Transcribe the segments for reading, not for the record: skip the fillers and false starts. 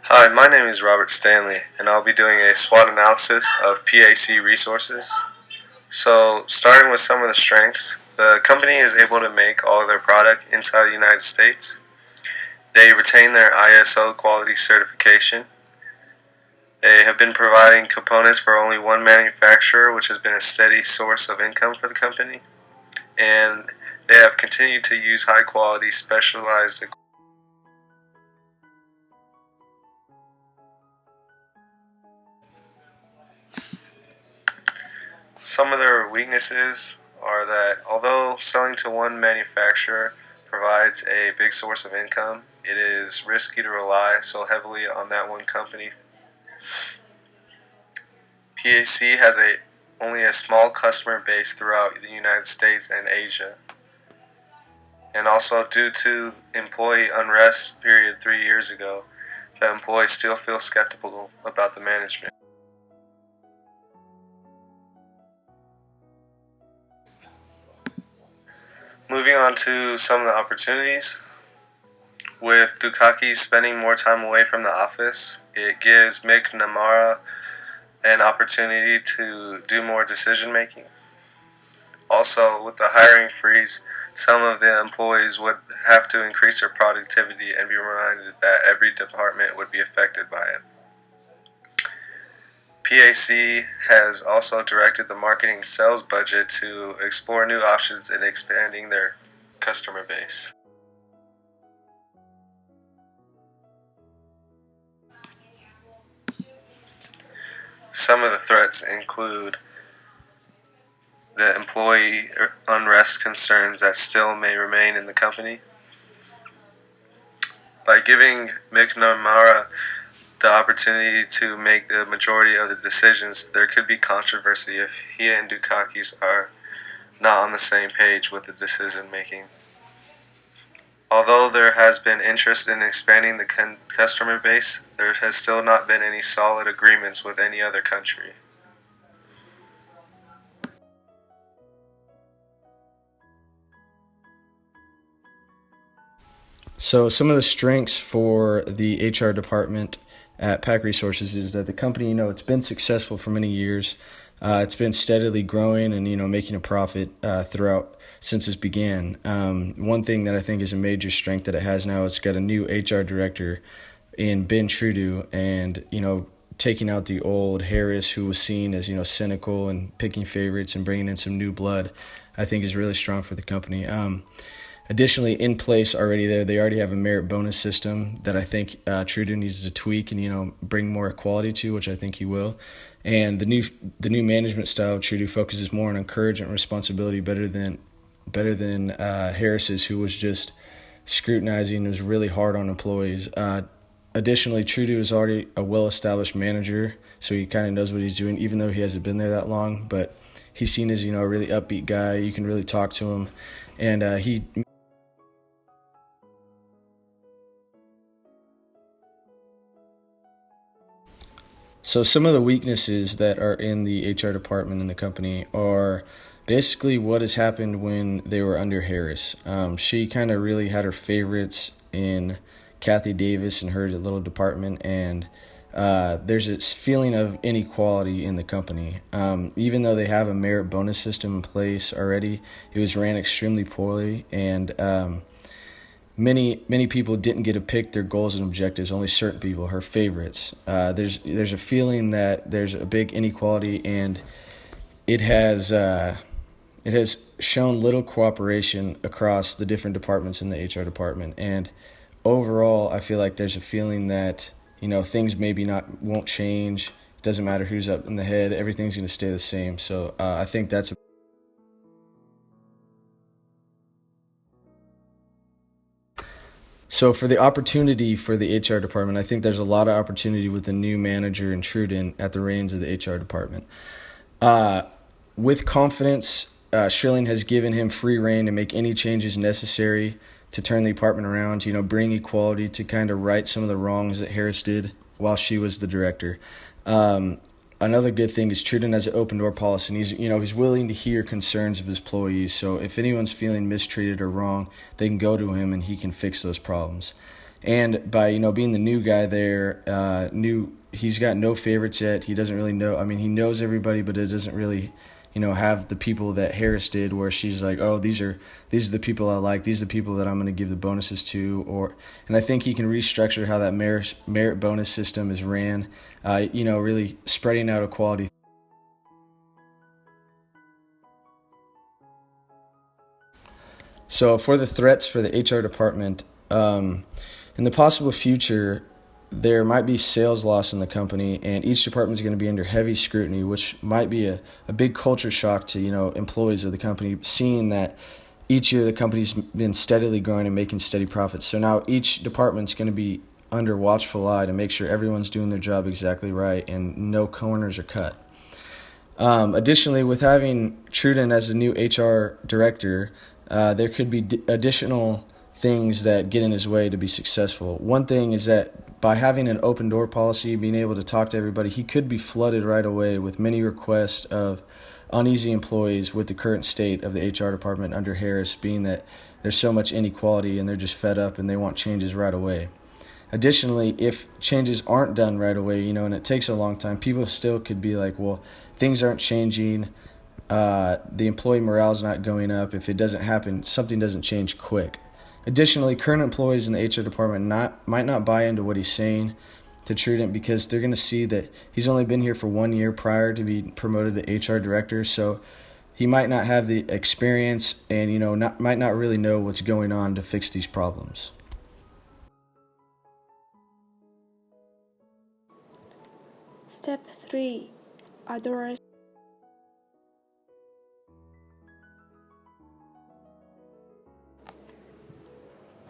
Hi, my name is Robert Stanley, and I'll be doing a SWOT analysis of PAC resources. So, starting with some of the strengths, the company is able to make all of their product inside the United States. They retain their ISO quality certification. They have been providing components for only one manufacturer, which has been a steady source of income for the company. And they have continued to use high quality specialized equipment. Some of their weaknesses are that although selling to one manufacturer provides a big source of income, it is risky to rely so heavily on that one company. PAC has only a small customer base throughout the United States and Asia. And also, due to employee unrest period 3 years ago, the employees still feel skeptical about the management. Moving on to some of the opportunities. With Dukaki spending more time away from the office, it gives McNamara an opportunity to do more decision making. Also, with the hiring freeze, some of the employees would have to increase their productivity and be reminded that every department would be affected by it. PAC has also directed the marketing sales budget to explore new options in expanding their customer base. Some of the threats include the employee unrest concerns that still may remain in the company. By giving McNamara the opportunity to make the majority of the decisions, there could be controversy if he and Dukakis are not on the same page with the decision making. Although there has been interest in expanding the customer base, there has still not been any solid agreements with any other country. So, some of the strengths for the HR department at Pack Resources is that the company, it's been successful for many years. It's been steadily growing and, making a profit throughout since it began. One thing that I think is a major strength that it has now is it's got a new HR director in Ben Trudeau, and, taking out the old Harris, who was seen as, cynical and picking favorites and bringing in some new blood, I think is really strong for the company. Additionally, in place already there, they already have a merit bonus system that I think Trudeau needs to tweak and bring more equality to, which I think he will. And the new management style, Trudeau focuses more on encouragement and responsibility better than Harris's, who was just scrutinizing and was really hard on employees. Additionally, Trudeau is already a well-established manager, so he kind of knows what he's doing, even though he hasn't been there that long. But he's seen as a really upbeat guy. You can really talk to him, and he. So some of the weaknesses that are in the HR department in the company are basically what has happened when they were under Harris. She kind of really had her favorites in Kathy Davis and her little department, and there's this feeling of inequality in the company. Even though they have a merit bonus system in place already, it was ran extremely poorly, and many people didn't get to pick their goals and objectives. Only certain people, her favorites. There's a feeling that there's a big inequality, and it has shown little cooperation across the different departments in the HR department. And overall, I feel like there's a feeling that things maybe not won't change. It doesn't matter who's up in the head; everything's going to stay the same. So I think that's. So for the opportunity for the HR department, I think there's a lot of opportunity with the new manager and Truden at the reins of the HR department. Uh, with confidence, Schilling has given him free reign to make any changes necessary to turn the department around, bring equality, to kind of right some of the wrongs that Harris did while she was the director. Um, Another good thing is Truden has an open door policy, and he's willing to hear concerns of his employees. So if anyone's feeling mistreated or wrong, they can go to him and he can fix those problems. And by being the new guy there, he's got no favorites yet. He doesn't really know. I mean, he knows everybody, but it doesn't really have the people that Harris did, where she's like, oh, these are the people I like. These are the people that I'm going to give the bonuses to. And I think he can restructure how that merit bonus system is ran. Really spreading out equality. So for the threats for the HR department, in the possible future, there might be sales loss in the company, and each department is going to be under heavy scrutiny, which might be a big culture shock to employees of the company, seeing that each year the company's been steadily growing and making steady profits. So now each department's going to be under watchful eye to make sure everyone's doing their job exactly right and no corners are cut. Additionally, with having Truden as the new HR director, there could be additional things that get in his way to be successful. One thing is that by having an open door policy, being able to talk to everybody, he could be flooded right away with many requests of uneasy employees with the current state of the HR department under Harris, being that there's so much inequality and they're just fed up and they want changes right away. Additionally, if changes aren't done right away, and it takes a long time, people still could be like, well, things aren't changing, the employee morale is not going up. If it doesn't happen, something doesn't change quick. Additionally, current employees in the HR department might not buy into what he's saying to Truden, because they're going to see that he's only been here for 1 year prior to being promoted to HR director, so he might not have the experience and might not really know what's going on to fix these problems. Step 3. Address.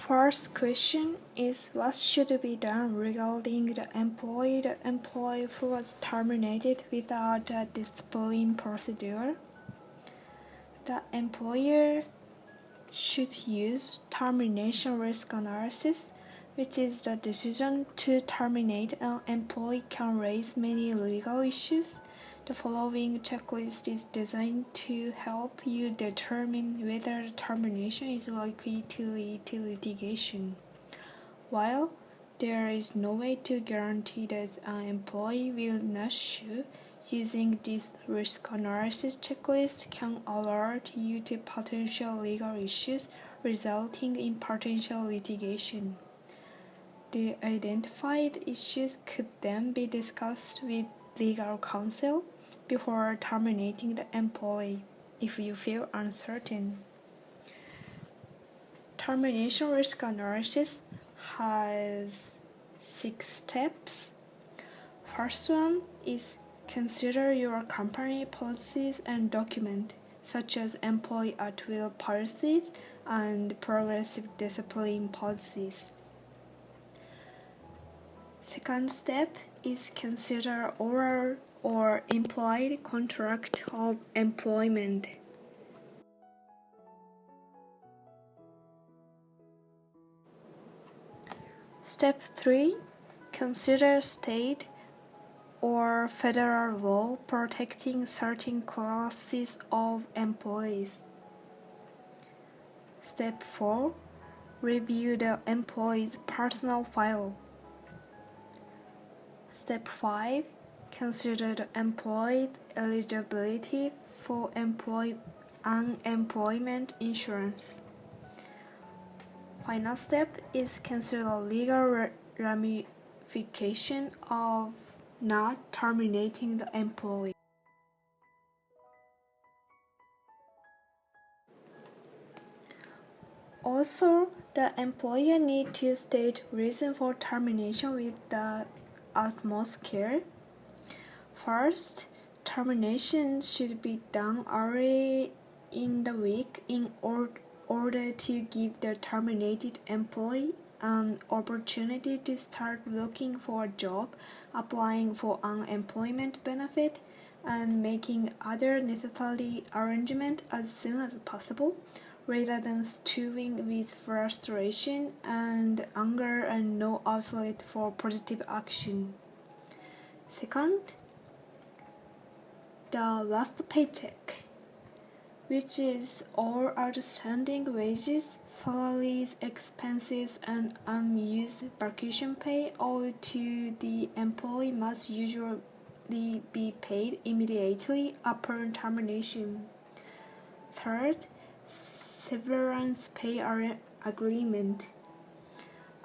First question is, what should be done regarding the employee who was terminated without a discipline procedure? The employer should use termination risk analysis, which is the decision to terminate an employee can raise many legal issues. The following checklist is designed to help you determine whether the termination is likely to lead to litigation. While there is no way to guarantee that an employee will not sue, using this risk analysis checklist can alert you to potential legal issues resulting in potential litigation. The identified issues could then be discussed with legal counsel before terminating the employee if you feel uncertain. Termination risk analysis has 6 steps. First one is consider your company policies and documents, such as employee at-will policies and progressive discipline policies. Second step is consider oral or implied contract of employment. Step 3. Consider state or federal law protecting certain classes of employees. Step 4. Review the employee's personal file. Step 5. Consider the employee's eligibility for unemployment insurance. Final step is consider legal ramification of not terminating the employee. Also, the employer needs to state reason for termination with the utmost care. First, termination should be done early in the week in order to give the terminated employee an opportunity to start looking for a job, applying for unemployment benefit, and making other necessary arrangements as soon as possible, rather than stewing with frustration and anger and no outlet for positive action. Second, the last paycheck. which is all outstanding wages, salaries, expenses, and unused vacation pay owed to the employee must usually be paid immediately upon termination. Third, severance pay agreement.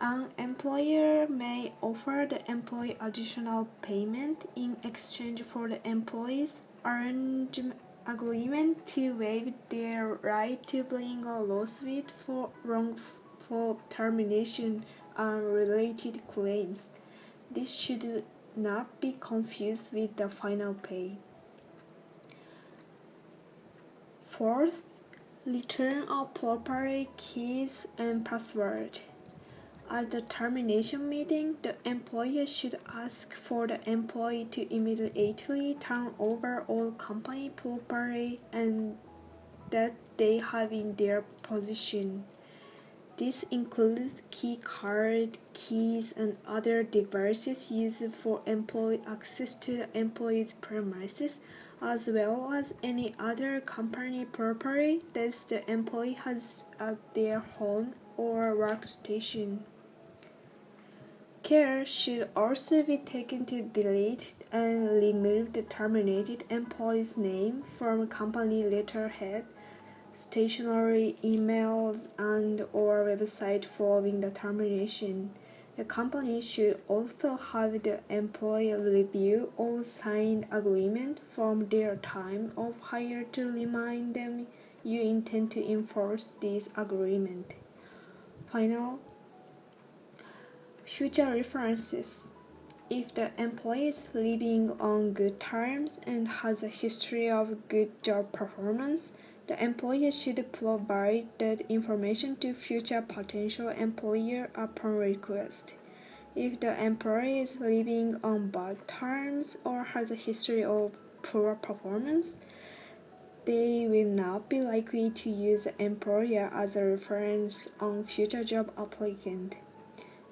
An employer may offer the employee additional payment in exchange for the employee's agreement to waive their right to bring a lawsuit for wrongful termination and related claims. This should not be confused with the final pay. Fourth, return of property keys and password. At the termination meeting, the employer should ask for the employee to immediately turn over all company property and that they have in their possession. This includes key card, keys, and other devices used for employee access to the employee's premises, as well as any other company property that the employee has at their home or workstation. Care should also be taken to delete and remove the terminated employee's name from company letterhead, stationery, emails, and/or website following the termination. The company should also have the employee review all signed agreement from their time of hire to remind them you intend to enforce this agreement. Final, future references. If the employee is living on good terms and has a history of good job performance, the employer should provide that information to future potential employer upon request. If the employee is living on bad terms or has a history of poor performance, they will not be likely to use the employer as a reference on future job applicant.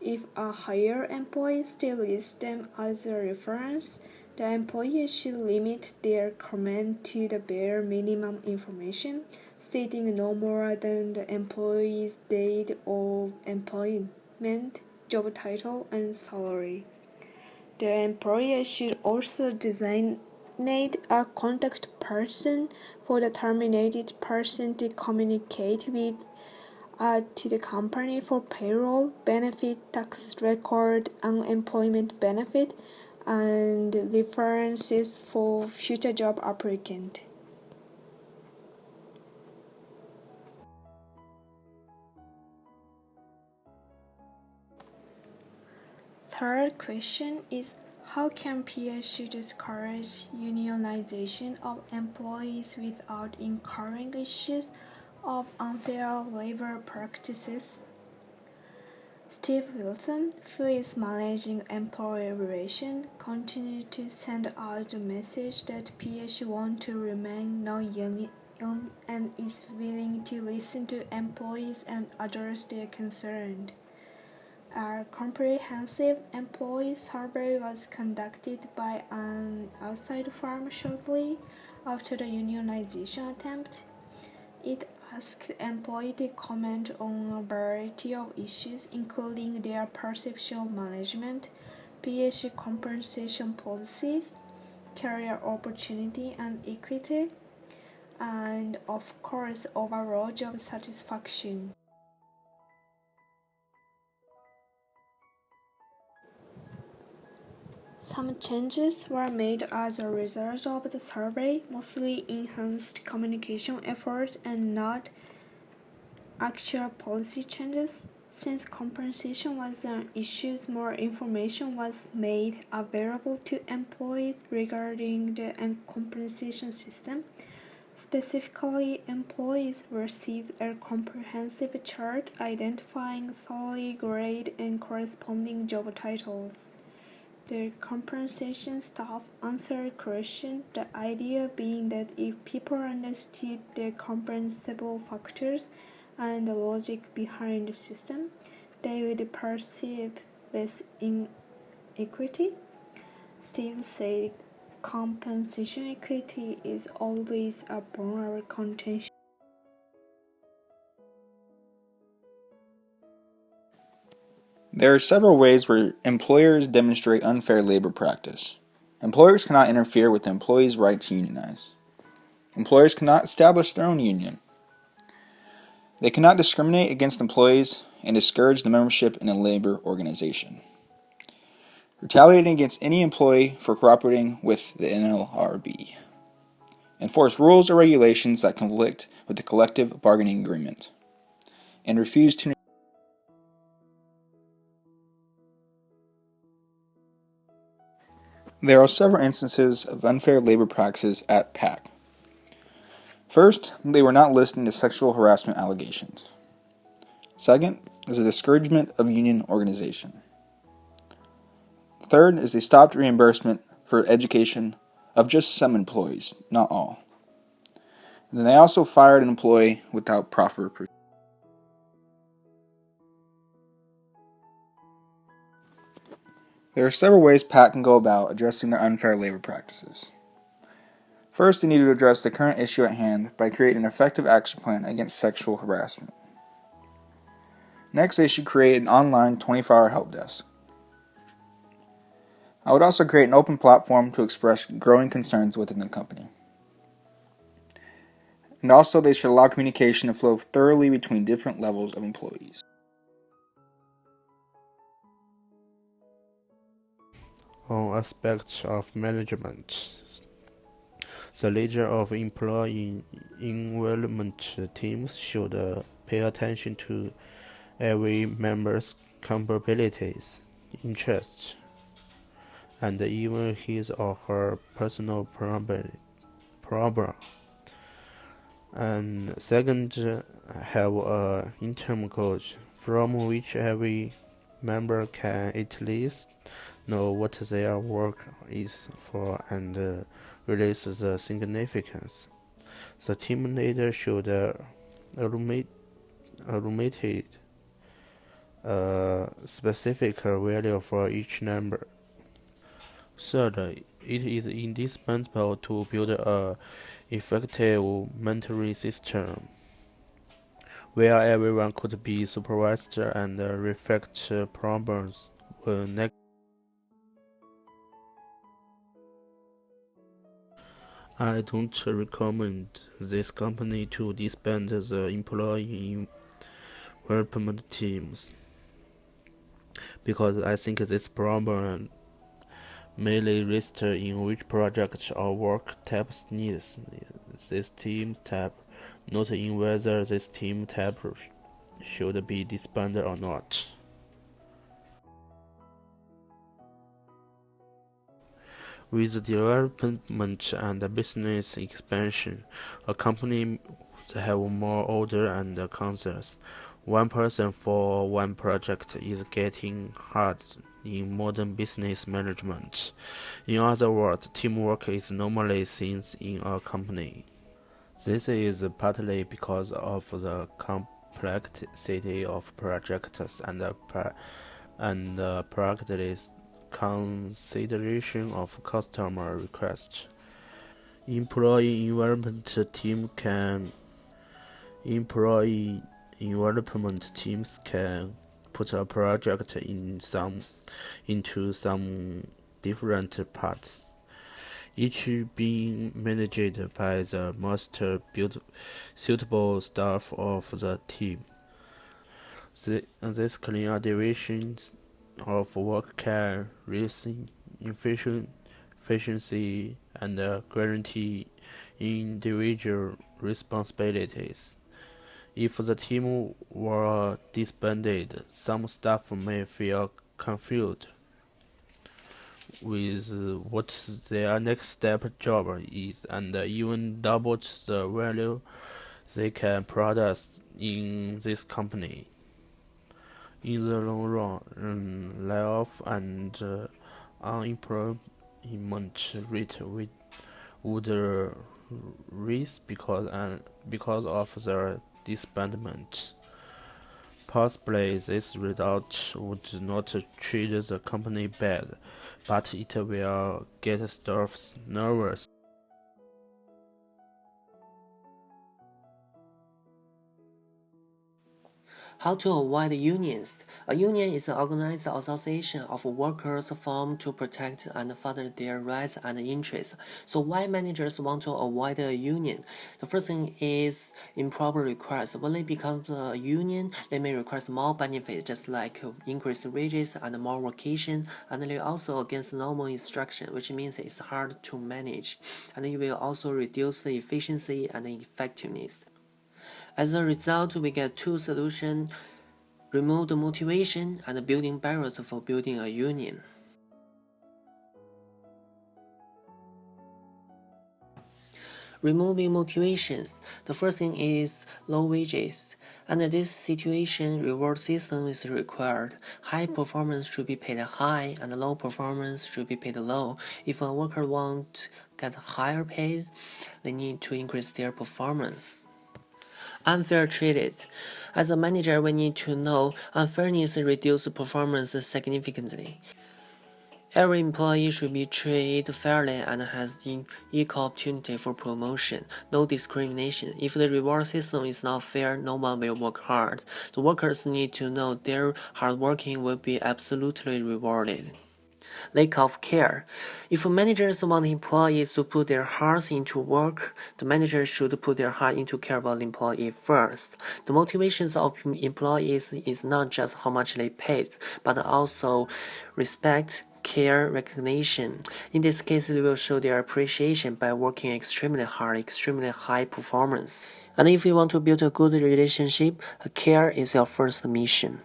If a higher employee still lists them as a reference, the employer should limit their comment to the bare minimum information, stating no more than the employee's date of employment, job title, and salary. The employer should also designate a contact person for the terminated person to communicate with to the company for payroll, benefit, tax record, unemployment benefit, and references for future job applicant. Third question is, how can PSU discourage unionization of employees without incurring issues of unfair labor practices? Steve Wilson, who is managing employee relations, continues to send out the message that PSU wants to remain non-union and is willing to listen to employees and address their concerns. A comprehensive employee survey was conducted by an outside firm shortly after the unionization attempt. It asked employees to comment on a variety of issues, including their perception of management, PSU compensation policies, career opportunity and equity, and of course, overall job satisfaction. Some changes were made as a result of the survey, mostly enhanced communication efforts and not actual policy changes. Since compensation was an issue, more information was made available to employees regarding the compensation system. Specifically, employees received a comprehensive chart identifying salary, grade, and corresponding job titles. The compensation staff answered questions, the idea being that if people understood the compensable factors and the logic behind the system, they would perceive less inequity. Steve said compensation equity is always a bone of contention. There are several ways where employers demonstrate unfair labor practice. Employers cannot interfere with the employee's right to unionize. Employers cannot establish their own union. They cannot discriminate against employees and discourage the membership in a labor organization. Retaliating against any employee for cooperating with the NLRB. Enforce rules or regulations that conflict with the collective bargaining agreement. And refuse to There are several instances of unfair labor practices at PAC. First, they were not listening to sexual harassment allegations. Second is the discouragement of union organization. Third is they stopped reimbursement for education of just some employees, not all. And then they also fired an employee without proper proof. There are several ways PAC can go about addressing their unfair labor practices. First, they need to address the current issue at hand by creating an effective action plan against sexual harassment. Next, they should create an online 24-hour help desk. I would also create an open platform to express growing concerns within the company. And also, they should allow communication to flow thoroughly between different levels of employees. On aspects of management, the leader of employee involvement teams should pay attention to every member's capabilities, interests, and even his or her personal problem. And second, have an interim coach from which every member can at least know what their work is for and realize the significance. The team leader should illuminate specific value for each member. Third, it is indispensable to build a effective mentoring system where everyone could be supervised and reflect problems when I don't recommend this company to disband the employee development teams because I think this problem mainly rests in which project or work types needs this team type, not in whether this team type should be disbanded or not. With development and business expansion, a company would have more order and concepts. One person for one project is getting hard in modern business management. In other words, teamwork is normally seen in a company. This is partly because of the complexity of projects and practice consideration of customer requests. Employee development teams can put a project into some different parts, each being managed by the most suitable staff of the team. This clear division of work can raise efficiency and guarantee individual responsibilities. If the team were disbanded, some staff may feel confused with what their next step job is and even doubt the value they can produce in this company. In the long run, layoff and unemployment rate would rise because of the disbandment. Possibly this result would not treat the company bad, but it will get staff nervous. How to avoid unions? A union is an organized association of workers formed to protect and further their rights and interests. So why managers want to avoid a union? The first thing is improper requests. When they become a union, they may request more benefits, just like increased wages and more vacation, and they're also against normal instruction, which means it's hard to manage, and it will also reduce the efficiency and effectiveness. As a result, we get two solutions: remove the motivation and building barriers for building a union. Removing motivations. The first thing is low wages. Under this situation, reward system is required. High performance should be paid high and low performance should be paid low. If a worker wants to get higher pay, they need to increase their performance. Unfair treated. As a manager, we need to know unfairness reduces performance significantly. Every employee should be treated fairly and has equal opportunity for promotion, no discrimination. If the reward system is not fair, no one will work hard. The workers need to know their hard working will be absolutely rewarded. Lack of care. If managers want employees to put their hearts into work, the manager should put their heart into care about the employee first. The motivations of employees is not just how much they paid, but also respect, care, recognition. In this case, they will show their appreciation by working extremely hard, extremely high performance. And if you want to build a good relationship, care is your first mission.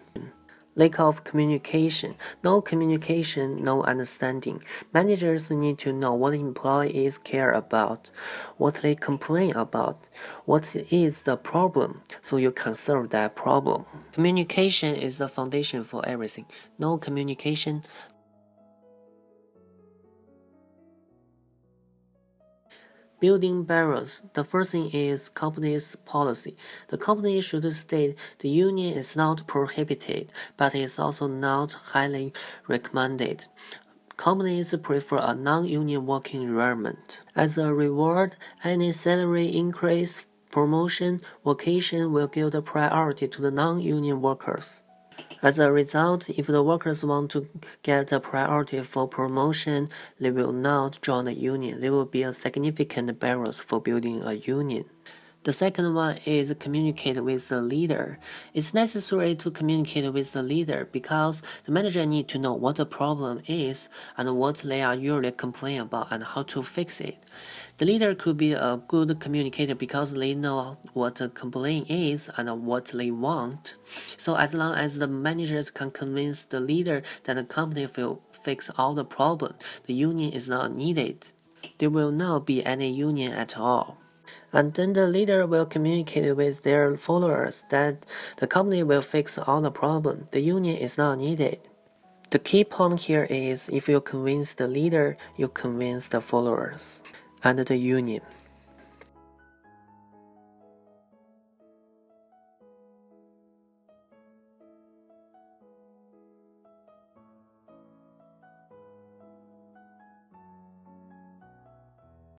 Lack of communication. No communication, no understanding. Managers need to know what employees care about, what they complain about, what is the problem, so you can solve that problem. Communication is the foundation for everything. No communication, building barriers. The first thing is company's policy. The company should state the union is not prohibited, but is also not highly recommended. Companies prefer a non-union working environment. As a reward, any salary increase, promotion, vacation will give the priority to the non-union workers. As a result, if the workers want to get a priority for promotion, they will not join a union. There will be a significant barrier for building a union. The second one is communicate with the leader. It's necessary to communicate with the leader because the manager needs to know what the problem is and what they are usually complaining about and how to fix it. The leader could be a good communicator because they know what the complaint is and what they want. So as long as the managers can convince the leader that the company will fix all the problems, the union is not needed. There will not be any union at all. And then the leader will communicate with their followers that the company will fix all the problems. The union is not needed. The key point here is if you convince the leader, you convince the followers and the union.